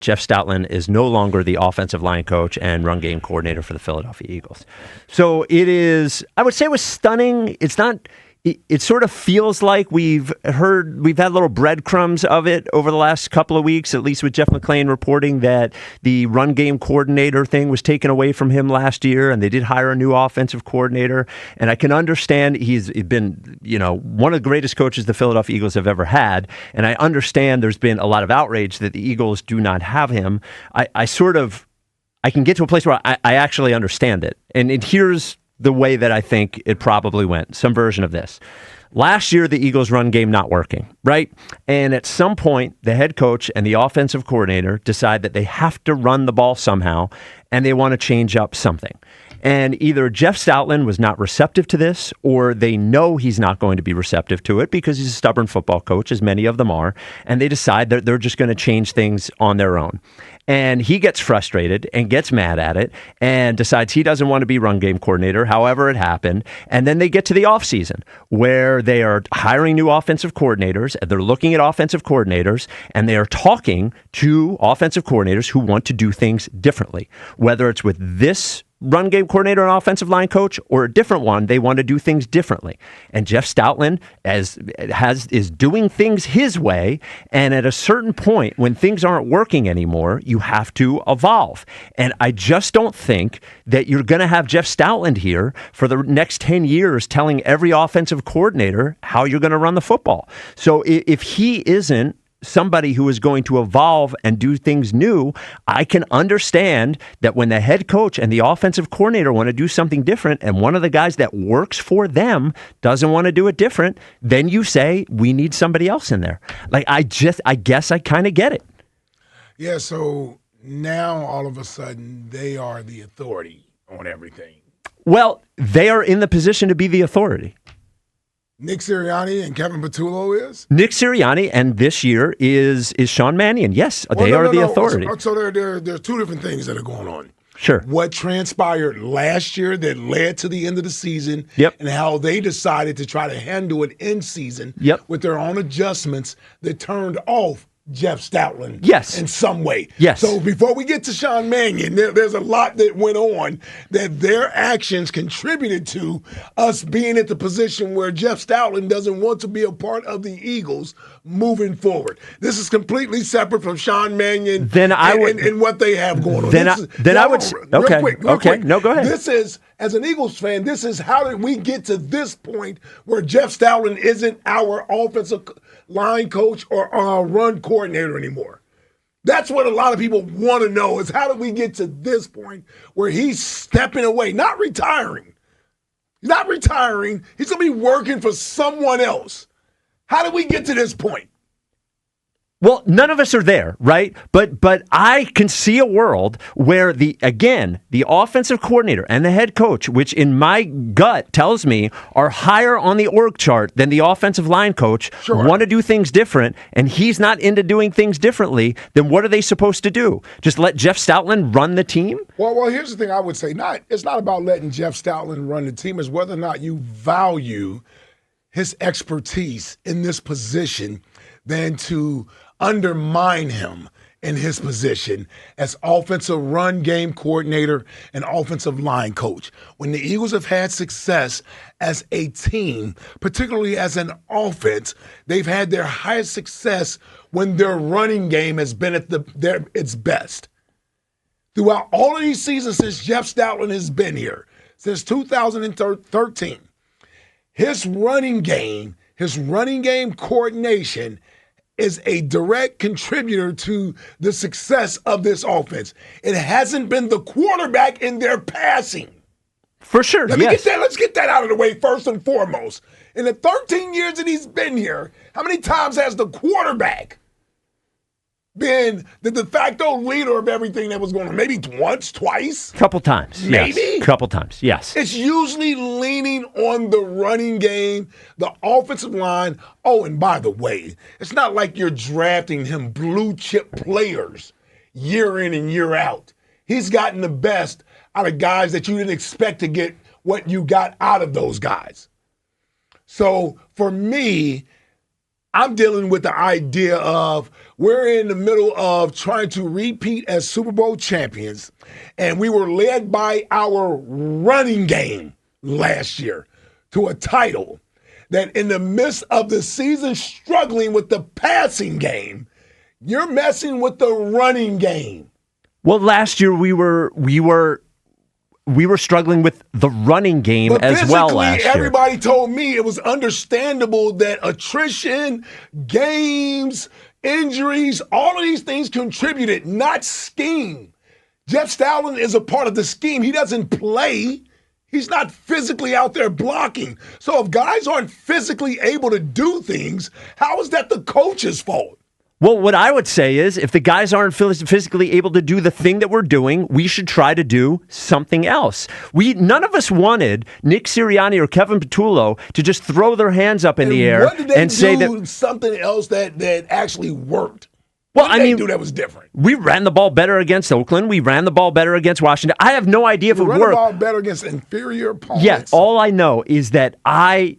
Jeff Stoutland is no longer the offensive line coach and run game coordinator for the Philadelphia Eagles. So it is, I would say it was stunning. It's not, it sort of feels like we've had little breadcrumbs of it over the last couple of weeks, at least with Jeff McClain reporting that the run game coordinator thing was taken away from him last year, and they did hire a new offensive coordinator. And I can understand he's been, one of the greatest coaches the Philadelphia Eagles have ever had. And I understand there's been a lot of outrage that the Eagles do not have him. I can get to a place where I actually understand it. And here's the way that I think it probably went, some version of this. Last year, the Eagles' run game not working, right? And at some point, the head coach and the offensive coordinator decide that they have to run the ball somehow, and they want to change up something. And either Jeff Stoutland was not receptive to this, or they know he's not going to be receptive to it because he's a stubborn football coach, as many of them are, and they decide that they're just going to change things on their own. And he gets frustrated and gets mad at it and decides he doesn't want to be run game coordinator, however it happened. And then they get to the offseason where they are hiring new offensive coordinators, and they're looking at offensive coordinators, and they are talking to offensive coordinators who want to do things differently, whether it's with this run game coordinator and offensive line coach or a different one. They want to do things differently. And Jeff Stoutland is doing things his way. And at a certain point, when things aren't working anymore, you have to evolve. And I just don't think that you're going to have Jeff Stoutland here for the next 10 years telling every offensive coordinator how you're going to run the football. So if he isn't somebody who is going to evolve and do things new, I can understand that when the head coach and the offensive coordinator want to do something different, and one of the guys that works for them doesn't want to do it different, then you say, we need somebody else in there. Like, I guess I kind of get it. Yeah, so now all of a sudden they are the authority on everything. Well, they are in the position to be the authority. Nick Sirianni and Kevin Patullo is? Nick Sirianni, and this year is Sean Mannion. Yes, they are the authority. So there are two different things that are going on. Sure. What transpired last year that led to the end of the season, and how they decided to try to handle it in season with their own adjustments that turned off Jeff Stoutland in some way. Yes. So before we get to Sean Mannion, there's a lot that went on that their actions contributed to us being at the position where Jeff Stoutland doesn't want to be a part of the Eagles moving forward. This is completely separate from Sean Mannion and what they have going on. Real quick. No, go ahead. This is, as an Eagles fan, this is how did we get to this point where Jeff Stoutland isn't our offensive line coach or our run coordinator anymore. That's what a lot of people want to know, is how did we get to this point where he's stepping away, not retiring. He's not retiring. He's going to be working for someone else. How did we get to this point? Well, none of us are there, right? But I can see a world where the offensive coordinator and the head coach, which in my gut tells me are higher on the org chart than the offensive line coach, want to do things different, and he's not into doing things differently, then what are they supposed to do? Just let Jeff Stoutland run the team? Well, here's the thing I would say. It's not about letting Jeff Stoutland run the team. It's whether or not you value his expertise in this position than to undermine him in his position as offensive run game coordinator and offensive line coach. When the Eagles have had success as a team, particularly as an offense, they've had their highest success when their running game has been at its best. Throughout all of these seasons since Jeff Stoutland has been here, since 2013, his running game coordination is a direct contributor to the success of this offense. It hasn't been the quarterback in their passing. For sure, Let's get that out of the way first and foremost. In the 13 years that he's been here, how many times has the quarterback been the de facto leader of everything that was going on? Maybe once, twice? Couple times, maybe? Yes. Couple times, yes. It's usually leaning on the running game, the offensive line. Oh, and by the way, it's not like you're drafting him blue chip players year in and year out. He's gotten the best out of guys that you didn't expect to get what you got out of those guys. So for me, I'm dealing with the idea of we're in the middle of trying to repeat as Super Bowl champions, and we were led by our running game last year to a title. That in the midst of the season struggling with the passing game, you're messing with the running game. Well, last year we were struggling with the running game but as well last year. Everybody told me it was understandable that attrition, games, injuries, all of these things contributed, not scheme. Jeff Stoutland is a part of the scheme. He doesn't play. He's not physically out there blocking. So if guys aren't physically able to do things, how is that the coach's fault? Well, what I would say is if the guys aren't physically able to do the thing that we're doing, we should try to do something else. None of us wanted Nick Sirianni or Kevin Petullo to just throw their hands up in the air and say that something else that actually worked. Well, what did they do that was different? We ran the ball better against Oakland. We ran the ball better against Washington. I have no idea if it worked. We ran the ball better against inferior opponents. Yes, all I know is that I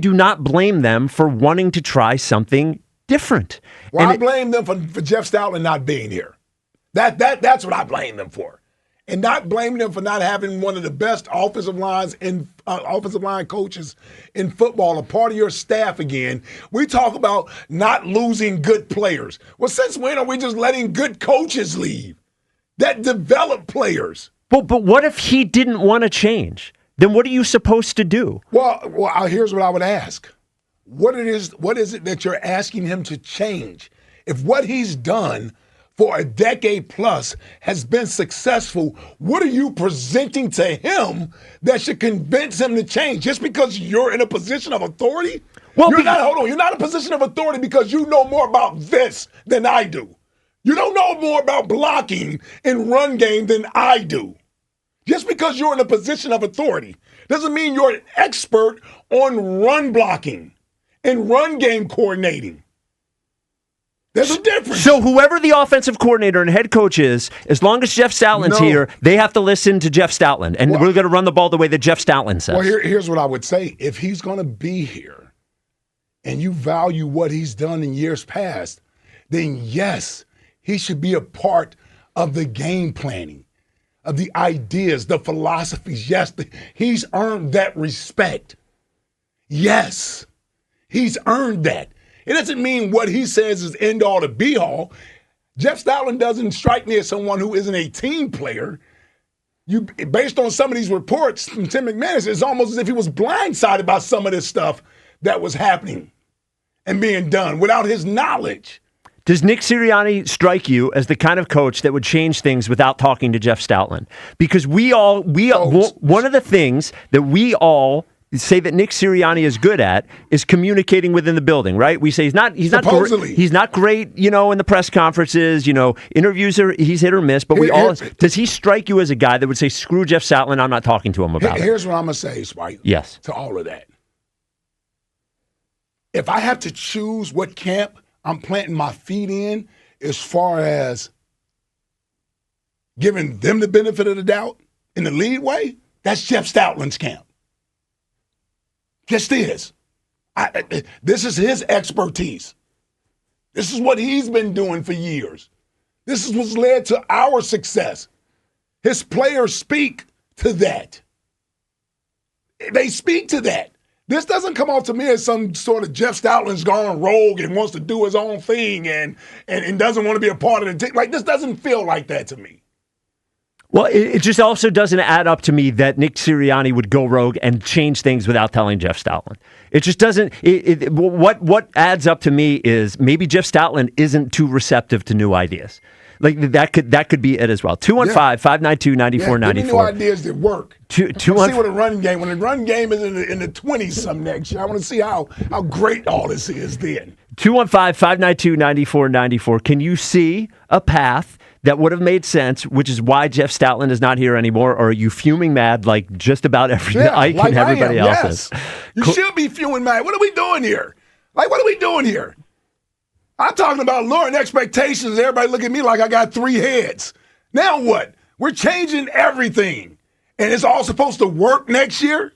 do not blame them for wanting to try something different. Well, I blame them for Jeff Stoutland not being here. That's what I blame them for. And not blaming them for not having one of the best offensive line coaches in football, a part of your staff again. We talk about not losing good players. Well, since when are we just letting good coaches leave that develop players? But what if he didn't want to change? Then what are you supposed to do? Well, here's what I would ask. What is it that you're asking him to change? If what he's done for a decade plus has been successful, what are you presenting to him that should convince him to change? Just because you're in a position of authority? Well, you're not in a position of authority because you know more about this than I do. You don't know more about blocking and run game than I do. Just because you're in a position of authority doesn't mean you're an expert on run blocking and run game coordinating. There's a difference. So whoever the offensive coordinator and head coach is, as long as Jeff Stoutland's here, they have to listen to Jeff Stoutland. And we're going to run the ball the way that Jeff Stoutland says. Well, here's what I would say. If he's going to be here and you value what he's done in years past, then yes, he should be a part of the game planning, of the ideas, the philosophies. Yes, he's earned that respect. Yes, he's earned that. It doesn't mean what he says is end all to be all. Jeff Stoutland doesn't strike me as someone who isn't a team player. Based on some of these reports from Tim McManus, it's almost as if he was blindsided by some of this stuff that was happening and being done without his knowledge. Does Nick Sirianni strike you as the kind of coach that would change things without talking to Jeff Stoutland? Because one of the things that we all say that Nick Sirianni is good at is communicating within the building, right? We say he's not great, in the press conferences, interviews he's hit or miss, but does he strike you as a guy that would say, screw Jeff Stoutland, I'm not talking to him about it? Here's what I'm going to say, Spike. Yes. To all of that. If I have to choose what camp I'm planting my feet in as far as giving them the benefit of the doubt in the lead way, that's Jeff Stoutland's camp. Just is. This is his expertise. This is what he's been doing for years. This is what's led to our success. His players speak to that. They speak to that. This doesn't come off to me as some sort of Jeff Stoutland's gone rogue and wants to do his own thing and doesn't want to be a part of the team. Like, this doesn't feel like that to me. Well, it just also doesn't add up to me that Nick Sirianni would go rogue and change things without telling Jeff Stoutland. It just doesn't. What adds up to me is maybe Jeff Stoutland isn't too receptive to new ideas. Like that could be it as well. 215-592-9494. New ideas that work. See what a running game. When the run game is in the 20s some next year, I want to see how great all this is then. 215-592-9494. Can you see a path that would have made sense, which is why Jeff Stoutland is not here anymore? Or are you fuming mad like just about Ike and everybody else is? You should be fuming mad. What are we doing here? Like, what are we doing here? I'm talking about lowering expectations. Everybody look at me like I got three heads. Now what? We're changing everything. And it's all supposed to work next year?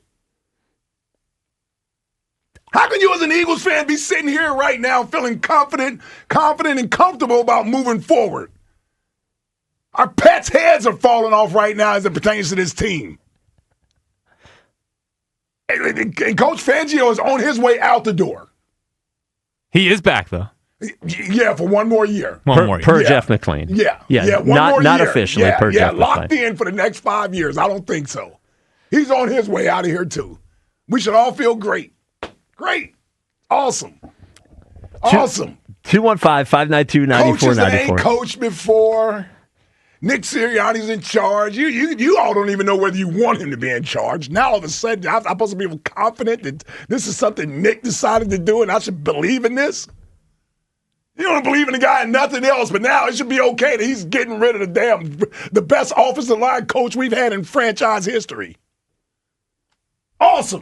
How can you as an Eagles fan be sitting here right now feeling confident and comfortable about moving forward? Our pets' heads are falling off right now as it pertains to this team. And Coach Fangio is on his way out the door. He is back, though. Yeah, for one more year. Per Jeff McLean. Yeah. One more not year. officially per Jeff locked McLean. in for the next 5 years. I don't think so. He's on his way out of here, too. We should all feel great. Great. Awesome. 215-592-9494. Coaches that ain't coached before. Nick Sirianni's in charge. You all don't even know whether you want him to be in charge. Now all of a sudden, I'm supposed to be confident that this is something Nick decided to do and I should believe in this? You don't believe in the guy and nothing else, but now it should be okay that he's getting rid of the best offensive line coach we've had in franchise history. Awesome.